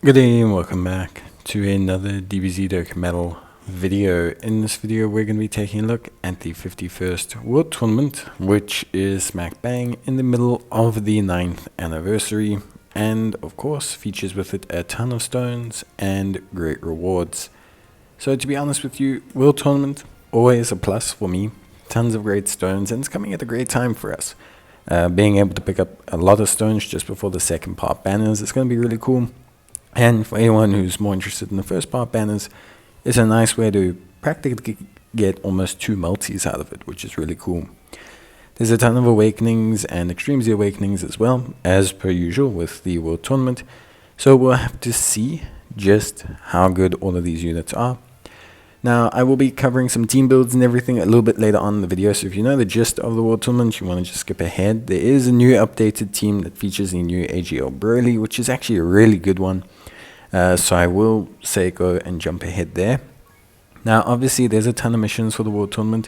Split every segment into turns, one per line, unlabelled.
Good day and welcome back to another Dbz Dokkan video. In this video we're going to be taking a look at the 51st World Tournament, which is smack bang in the middle of the 9th anniversary, and of course features with it a ton of stones and great rewards. So to be honest with you, World Tournament, always a plus for me. Tons of great stones, and it's coming at a great time for us. Being able to pick up a lot of stones just before the second part banners is going to be really cool. And for anyone who's more interested in the first part banners, it's a nice way to practically get almost 2 multis out of it, which is really cool. There's a ton of awakenings and extreme Z awakenings as well, as per usual with the World Tournament. So we'll have to see just how good all of these units are. Now, I will be covering some team builds and everything a little bit later on in the video, so if you know the gist of the World Tournament, you want to just skip ahead. There is a new updated team that features the new AGL Burley, which is actually a really good one. So I will say go and jump ahead there. Now, obviously, there's a ton of missions for the World Tournament.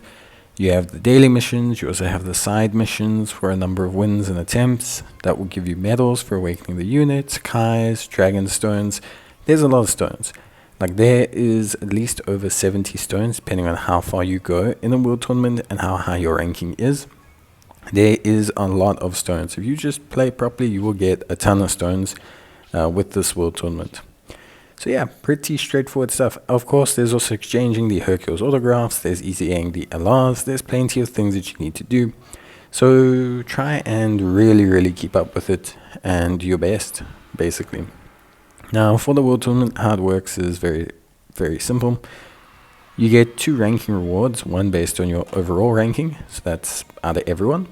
You have the daily missions, you also have the side missions for a number of wins and attempts. That will give you medals for awakening the units, Kais, Dragon Stones. There's a lot of stones. Like, there is at least over 70 stones, depending on how far you go in the World Tournament and how high your ranking is. There is a lot of stones. If you just play properly, you will get a ton of stones with this World Tournament. So yeah, pretty straightforward stuff. Of course, there's also exchanging the Hercules autographs, there's EZAing the Eza'S, there's plenty of things that you need to do. So try and really keep up with it and do your best, basically. Now, for the World Tournament, how it works is very simple. You get 2 ranking rewards, one based on your overall ranking, so that's out of everyone,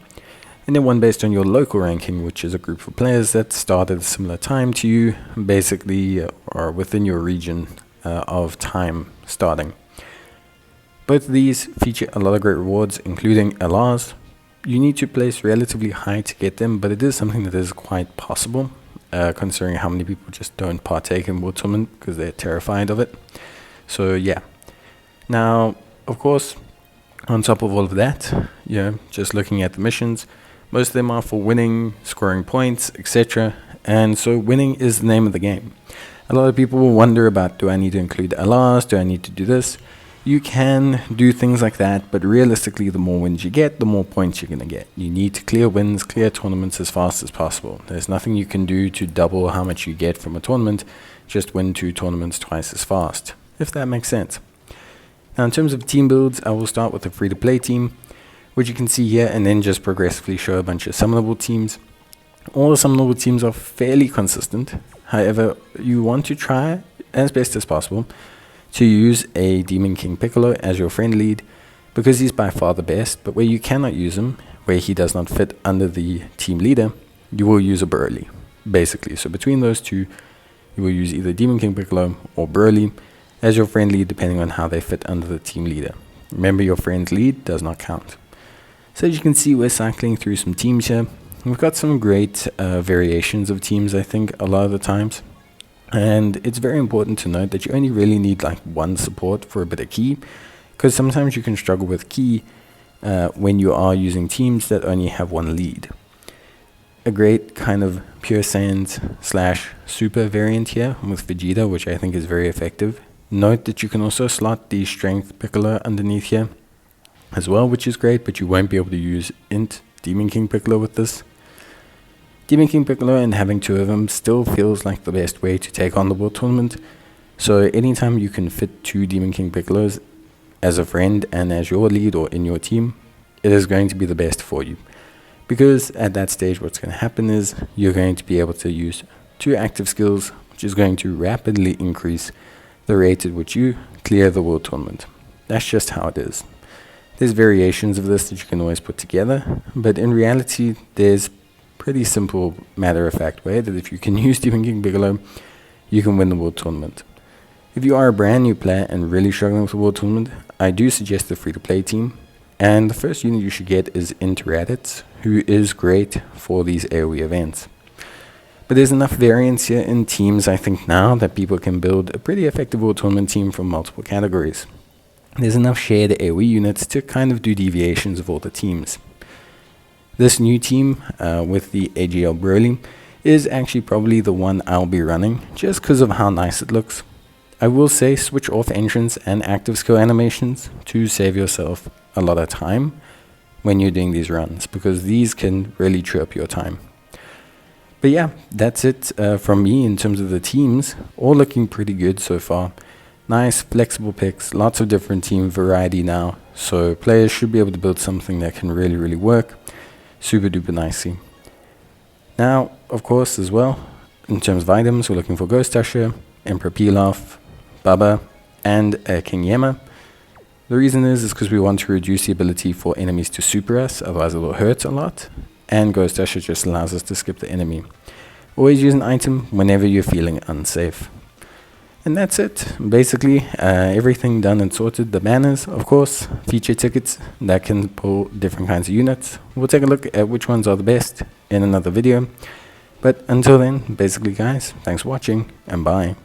and then one based on your local ranking, which is a group of players that start at a similar time to you, basically, or within your region of time starting. Both of these feature a lot of great rewards, including Eza'S. You need to place relatively high to get them, but it is something that is quite possible. Considering how many people just don't partake in World Tournament because they're terrified of it. So yeah. Now, of course, on top of all of that, just looking at the missions, most of them are for winning, scoring points, etc. And so winning is the name of the game. A lot of people will wonder about, do I need to include Eza'S? Do I need to do this? You can do things like that, but realistically, the more wins you get, the more points you're going to get. You need to clear wins, clear tournaments as fast as possible. There's nothing you can do to double how much you get from a tournament. Just win 2 tournaments twice as fast, if that makes sense. Now, in terms of team builds, I will start with a free-to-play team, which you can see here, and then just progressively show a bunch of summonable teams. All the summonable teams are fairly consistent. However, you want to try, as best as possible, to use a Demon King Piccolo as your friend lead, because he's by far the best. But where you cannot use him, where he does not fit under the team leader, you will use a Burley, basically. So between those two, you will use either Demon King Piccolo or Burley as your friend lead, depending on how they fit under the team leader. Remember, your friend's lead does not count. So as you can see, we're cycling through some teams here. We've got some great variations of teams, I think, a lot of the times. And it's very important to note that you only really need like 1 support for a bit of key, because sometimes you can struggle with key when you are using teams that only have 1 lead. A great kind of pure Saiyans / super variant here with Vegeta, which I think is very effective. Note that you can also slot the Strength Piccolo underneath here as well, which is great, but you won't be able to use Int Demon King Piccolo with this. Demon King Piccolo and having 2 of them still feels like the best way to take on the World Tournament. So anytime you can fit 2 Demon King Piccolos as a friend and as your lead or in your team, it is going to be the best for you. Because at that stage, what's going to happen is you're going to be able to use 2 active skills, which is going to rapidly increase the rate at which you clear the World Tournament. That's just how it is. There's variations of this that you can always put together, but in reality, there's pretty simple matter-of-fact way that if you can use Demon King Piccolo, you can win the World Tournament. If you are a brand new player and really struggling with the World Tournament, I do suggest the free-to-play team, and the first unit you should get is Raditz, who is great for these AoE events. But there's enough variance here in teams, I think, now that people can build a pretty effective World Tournament team from multiple categories. There's enough shared AoE units to kind of do deviations of all the teams. This new team with the AGL Broly is actually probably the one I'll be running, just because of how nice it looks. I will say switch off entrance and active skill animations to save yourself a lot of time when you're doing these runs, because these can really chew up your time. But yeah, that's it from me in terms of the teams. All looking pretty good so far. Nice, flexible picks, lots of different team variety now. So players should be able to build something that can really, really work super duper nicely. Now, of course, as well, in terms of items, we're looking for Ghost Usher, Emperor Pilaf, Baba, and King Yema. The reason is because we want to reduce the ability for enemies to super us, otherwise it will hurt a lot. And Ghost Usher just allows us to skip the enemy. Always use an item whenever you're feeling unsafe. And that's it. Basically, everything done and sorted. The banners, of course, feature tickets that can pull different kinds of units. We'll take a look at which ones are the best in another video. But until then, basically guys, thanks for watching and bye.